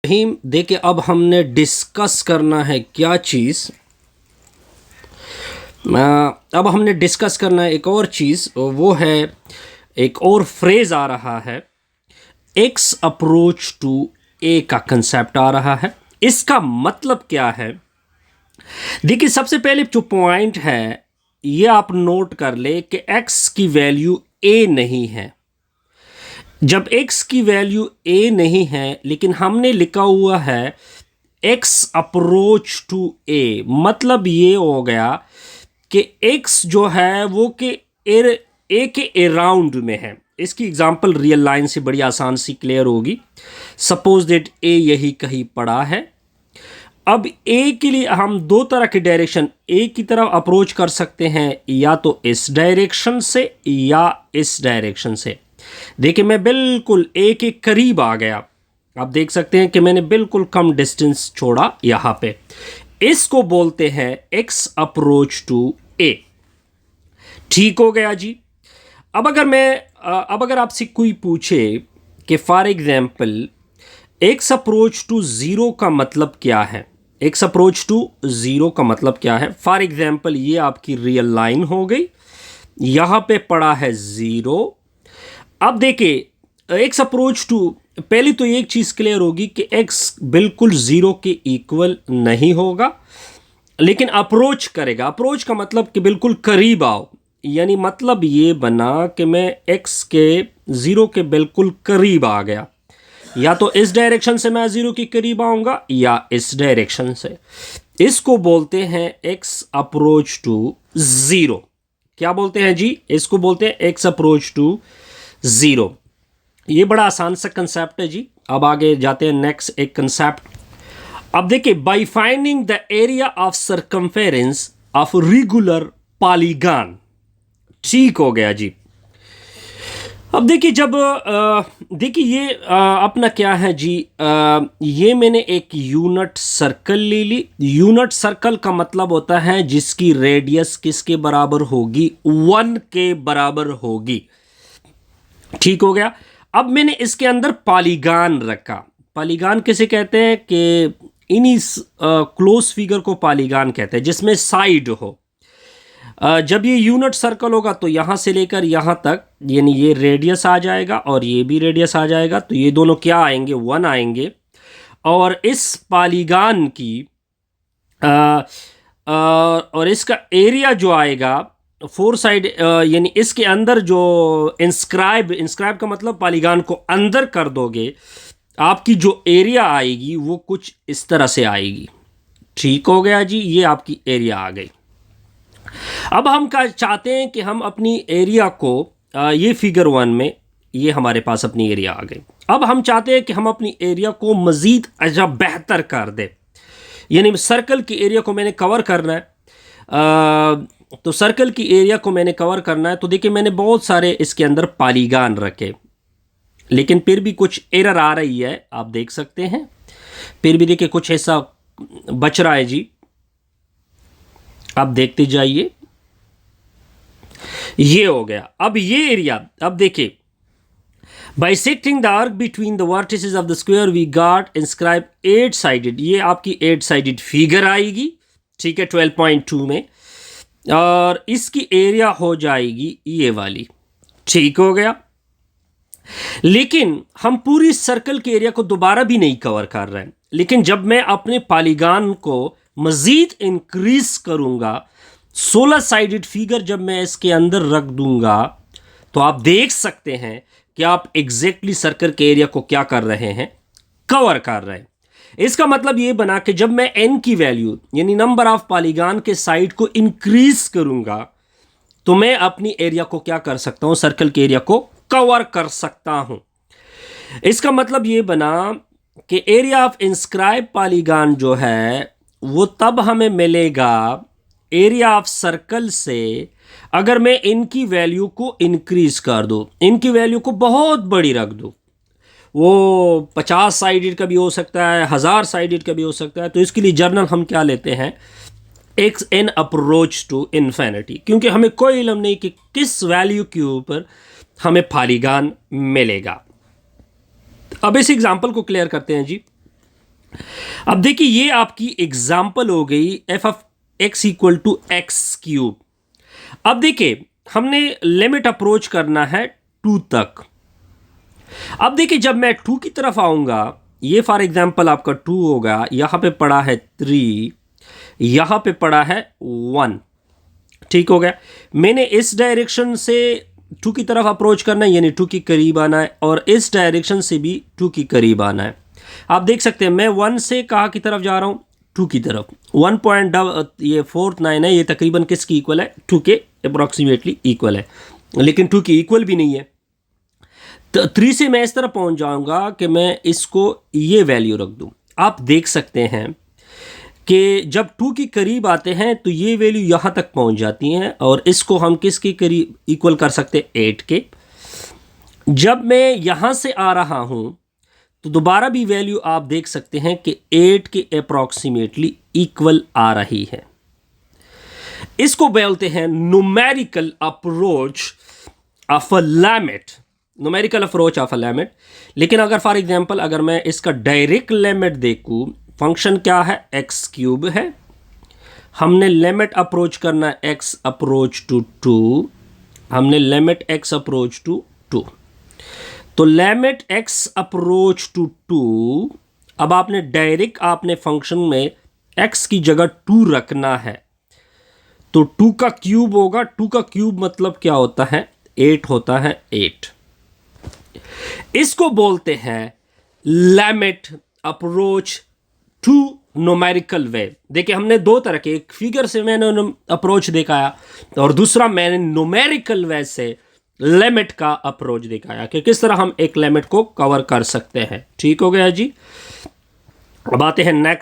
रहीम। देखिए, अब हमने डिस्कस करना है क्या चीज़, अब हमने डिस्कस करना है एक और चीज़, वो है एक और फ्रेज़ आ रहा है, एक्स अप्रोच टू ए का कंसेप्ट आ रहा है। इसका मतलब क्या है? देखिए, सबसे पहले जो पॉइंट है ये आप नोट कर ले कि एक्स की वैल्यू ए नहीं है। जब x की वैल्यू a नहीं है लेकिन हमने लिखा हुआ है x अप्रोच टू a, मतलब ये हो गया कि x जो है वो कि a के अराउंड में है। इसकी एग्जांपल रियल लाइन से बड़ी आसान सी क्लियर होगी। सपोज दैट a यही कहीं पड़ा है। अब a के लिए हम दो तरह के डायरेक्शन a की तरफ अप्रोच कर सकते हैं, या तो इस डायरेक्शन से या इस डायरेक्शन से। देखिए, मैं बिल्कुल ए के करीब आ गया। आप देख सकते हैं कि मैंने बिल्कुल कम डिस्टेंस छोड़ा यहां पे। इसको बोलते हैं एक्स अप्रोच टू ए। ठीक हो गया जी। अब अगर आपसे कोई पूछे कि for example x approach to zero का मतलब क्या है, एक्स अप्रोच टू ज़ीरो का मतलब क्या है? फॉर एग्जाम्पल ये आपकी रियल लाइन हो गई, यहां पे पड़ा है ज़ीरो। अब देखिए, एक्स अप्रोच टू, पहली तो एक चीज़ क्लियर होगी कि एक्स बिल्कुल ज़ीरो के इक्वल नहीं होगा, लेकिन अप्रोच करेगा। अप्रोच का मतलब कि बिल्कुल करीब आओ, यानी मतलब ये बना कि मैं एक्स के ज़ीरो के बिल्कुल करीब आ गया। या तो इस डायरेक्शन से मैं ज़ीरो के करीब आऊँगा या इस डायरेक्शन से। इसको बोलते हैं एक्स अप्रोच टू ज़ीरो। क्या बोलते हैं जी? इसको बोलते हैं एक्स अप्रोच टू ज़ीरो। ये बड़ा आसान सा कंसेप्ट है जी। अब आगे जाते हैं नेक्स्ट एक कंसेप्ट। अब देखिए, by finding the area of circumference of regular polygon. ठीक हो गया जी। अब देखिए, जब देखिए ये अपना क्या है जी, ये मैंने एक यूनिट सर्कल ले ली। यूनिट सर्कल का मतलब होता है जिसकी रेडियस किसके बराबर होगी? 1 के बराबर होगी। ठीक हो गया। अब मैंने इसके अंदर पॉलीगॉन रखा। पॉलीगॉन किसे कहते हैं? कि इन्हीं क्लोज फिगर को पॉलीगॉन कहते हैं जिसमें साइड हो। जब ये यूनिट सर्कल होगा तो यहां से लेकर यहां तक, यानी ये रेडियस आ जाएगा और ये भी रेडियस आ जाएगा, तो ये दोनों क्या आएंगे? 1 आएंगे। और इस पॉलीगॉन की और इसका एरिया जो आएगा 4 साइड, यानी इसके अंदर जो इंस्क्राइब का मतलब पॉलीगॉन को अंदर कर दोगे, आपकी जो एरिया आएगी वो कुछ इस तरह से आएगी। ठीक हो गया जी। ये आपकी एरिया आ गई। अब हम क्या चाहते हैं कि हम अपनी एरिया को, ये फिगर 1 में ये हमारे पास अपनी एरिया आ गई। अब हम चाहते हैं कि हम अपनी एरिया को मज़ीद बेहतर कर दें, यानी सर्कल की एरिया को मैंने कवर करना है। तो सर्कल की एरिया को मैंने कवर करना है, तो देखिए मैंने बहुत सारे इसके अंदर पॉलीगॉन रखे, लेकिन फिर भी कुछ एरर आ रही है, आप देख सकते हैं। फिर भी देखिए कुछ ऐसा बच रहा है जी, आप देखते जाइए। ये हो गया। अब ये एरिया, अब देखिए, bisecting the arc between the vertices of the square we got inscribe 8 sided. ये आपकी 8 साइडेड फिगर आएगी, ठीक है, 12.2 में, और इसकी एरिया हो जाएगी ये वाली। ठीक हो गया। लेकिन हम पूरी सर्कल के एरिया को दोबारा भी नहीं कवर कर रहे हैं, लेकिन जब मैं अपने पॉलीगॉन को मजीद इंक्रीज करूंगा, 16 साइडेड फिगर जब मैं इसके अंदर रख दूंगा, तो आप देख सकते हैं कि आप एग्जैक्टली सर्कल के एरिया को क्या कर रहे हैं? कवर कर रहे हैं। इसका मतलब ये बना कि जब मैं n की वैल्यू, यानी नंबर ऑफ पॉलीगॉन के साइड को इंक्रीज करूंगा, तो मैं अपनी एरिया को क्या कर सकता हूं? सर्कल के एरिया को कवर कर सकता हूं। इसका मतलब ये बना कि एरिया ऑफ इंस्क्राइब पॉलीगॉन जो है वो तब हमें मिलेगा एरिया ऑफ सर्कल से अगर मैं इनकी वैल्यू को इंक्रीज कर दूं, इनकी वैल्यू को बहुत बड़ी रख दूं। वो 50 साइडेड का भी हो सकता है, 1000 साइडेड का भी हो सकता है। तो इसके लिए जर्नल हम क्या लेते हैं? X n approach to infinity, क्योंकि हमें कोई इल्म नहीं कि किस वैल्यू के ऊपर हमें पॉलीगॉन मिलेगा। अब इस एग्जांपल को क्लियर करते हैं जी। अब देखिए ये आपकी एग्जाम्पल हो गई f of x equal to x cube. अब देखिए हमने लिमिट अप्रोच करना है 2 तक। अब देखिए जब मैं 2 की तरफ आऊंगा, ये फॉर एग्जाम्पल आपका 2 होगा, यहां पे पड़ा है 3, यहां पे पड़ा है 1। ठीक हो गया। मैंने इस डायरेक्शन से 2 की तरफ अप्रोच करना है, यानी 2 के करीब आना है, और इस डायरेक्शन से भी 2 के करीब आना है। आप देख सकते हैं मैं 1 से कहाँ की तरफ जा रहा हूँ, 2 की तरफ। 1.49 है, ये तकरीबन किसकी इक्वल है, 2 के अप्रॉक्सीमेटली इक्वल है, लेकिन 2 की इक्वल भी नहीं है। तो 3 से मैं इस तरह पहुंच जाऊंगा कि मैं इसको ये वैल्यू रख दूं। आप देख सकते हैं कि जब 2 के करीब आते हैं तो ये वैल्यू यहाँ तक पहुंच जाती हैं, और इसको हम किसके करीब इक्वल कर सकते हैं, 8 के। जब मैं यहाँ से आ रहा हूँ तो दोबारा भी वैल्यू आप देख सकते हैं कि 8 के अप्रॉक्सीमेटली इक्वल आ रही है। इसको बोलते हैं numerical approach of a limit, numerical approach of a limit. लेकिन अगर फॉर एग्जांपल अगर मैं इसका डायरेक्ट लिमिट देखूं, फंक्शन क्या है, एक्स क्यूब है, हमने लिमिट अप्रोच करना एक्स अप्रोच टू 2, हमने लिमिट एक्स अप्रोच टू 2, तो लिमिट एक्स अप्रोच टू 2। अब आपने डायरेक्ट आपने फंक्शन में एक्स की जगह 2 रखना है, तो 2 का क्यूब होगा। 2 का क्यूब मतलब क्या होता है, 8 होता है, 8। इसको बोलते हैं लिमिट अप्रोच टू न्यूमेरिकल वे। देखिए हमने 2 तरह के, एक फिगर से मैंने अप्रोच दिखाया और दूसरा मैंने न्यूमेरिकल वे से लिमिट का अप्रोच दिखाया कि किस तरह हम एक लिमिट को कवर कर सकते हैं। ठीक हो गया जी। अब आते हैं नेक्स्ट